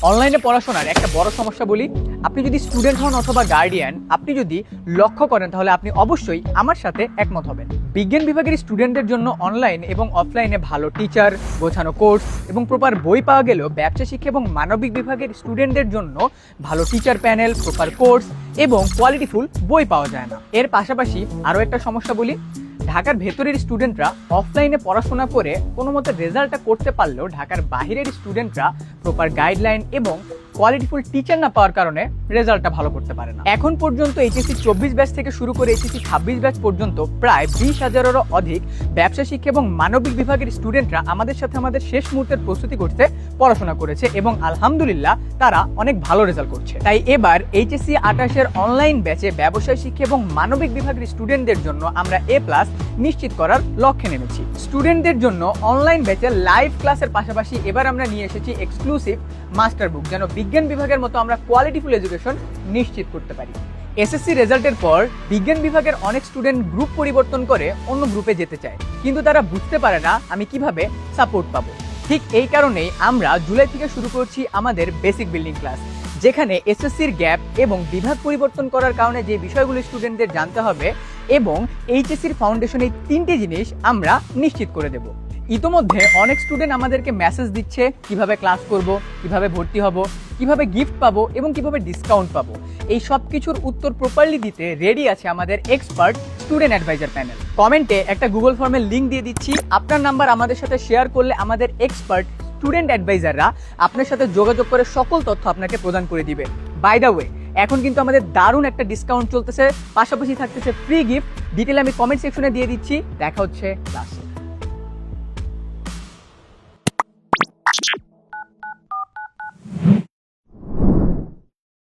অনলাইনে পড়াশোনার একটা বড় সমস্যা বলি, আপনি যদি স্টুডেন্ট হন অথবা গার্ডিয়ান, আপনি যদি লক্ষ্য করেন তাহলে আপনি অবশ্যই আমার সাথে একমত হবেন। বিজ্ঞান বিভাগের স্টুডেন্টদের জন্য অনলাইন এবং অফলাইনে ভালো টিচার, গোছানো কোর্স এবং প্রপার বই পাওয়া গেলেও ব্যবসা শিক্ষা এবং মানবিক বিভাগের স্টুডেন্টদের জন্য ভালো টিচার প্যানেল, প্রপার কোর্স এবং কোয়ালিটিফুল বই পাওয়া যায় না। এর পাশাপাশি আরও একটা সমস্যা বলি, ঢাকার ভেতরের স্টুডেন্টরা অফলাইনে পড়াশোনা করে কোনো মতে রেজাল্টটা করতে পারলেও ঢাকার বাইরের স্টুডেন্টরা প্রপার গাইডলাইন এবং কোয়ালিটিফুল টিচার না পাওয়ার কারণে রেজাল্টটা ভালো করতে পারে না। এখন পর্যন্ত এইচএসসি 24 ব্যাচ থেকে শুরু করে এইচএসসি 26 ব্যাচ পর্যন্ত প্রায় 20,000-এরও অধিক ব্যবসা শিক্ষা এবং মানবিক বিভাগের স্টুডেন্টরা আমাদের সাথে আমাদের শেষ মুহূর্তের প্রস্তুতি করতে পড়াশোনা করেছে এবং আলহামদুলিল্লাহ তারা অনেক ভালো রেজাল্ট করছে। তাই এবার এইচএসসি 28-এর অনলাইন ব্যাচে ব্যবসায় শিক্ষা এবং মানবিক বিভাগের স্টুডেন্টদের জন্য আমরা A+ নিশ্চিত করার লক্ষ্যে নেমেছি। স্টুডেন্টদের জন্য অনলাইন ব্যাচে লাইভ ক্লাসের পাশাপাশি এবার আমরা নিয়ে এসেছি এক্সক্লুসিভ মাস্টার বুক, যেন বিজ্ঞান বিভাগের মতো আমরা কোয়ালিটিফুল এডুকেশন নিশ্চিত করতে পারি। এসএসসি রেজাল্টের পর বিজ্ঞান বিভাগের অনেক স্টুডেন্ট গ্রুপ পরিবর্তন করে অন্য গ্রুপে যেতে চায়, কিন্তু তারা বুঝতে পারে না আমি কিভাবে সাপোর্ট পাবো। ঠিক এই কারণেই আমরা জুলাই থেকে শুরু করছি আমাদের বেসিক বিল্ডিং ক্লাস, যেখানে এসএসসির গ্যাপ এবং বিভাগ পরিবর্তন করার কারণে যে বিষয়গুলো স্টুডেন্টদের জানতে হবে এবং এইচএসসির ফাউন্ডেশন, এই 3টে জিনিস আমরা নিশ্চিত করে দেব। ইতোমধ্যে অনেক স্টুডেন্ট আমাদেরকে মেসেজ দিচ্ছে কিভাবে ক্লাস করব, কিভাবে ভর্তি হব, কিভাবে গিফট পাবো এবং কিভাবে ডিসকাউন্ট পাবো। এই সব কিছুর উত্তর প্রপারলি দিতে রেডি আছে আমাদের এক্সপার্ট স্টুডেন্ট অ্যাডভাইজার প্যানেল। কমেন্টে একটা গুগল ফর্মের লিঙ্ক দিয়ে দিচ্ছি, আপনার নাম্বার আমাদের সাথে শেয়ার করলে আমাদের এক্সপার্ট স্টুডেন্ট অ্যাডভাইজাররা আপনার সাথে যোগাযোগ করে সকল তথ্য আপনাকে প্রদান করে দিবে। বাই দ্য ওয়ে, এখন কিন্তু আমাদের দারুণ একটা ডিসকাউন্ট চলতেছে, পাশাপাশি থাকতেছে ফ্রি গিফট। ডিটেল আমি কমেন্ট সেকশনে দিয়ে দিচ্ছি। দেখা হচ্ছে ক্লাসে।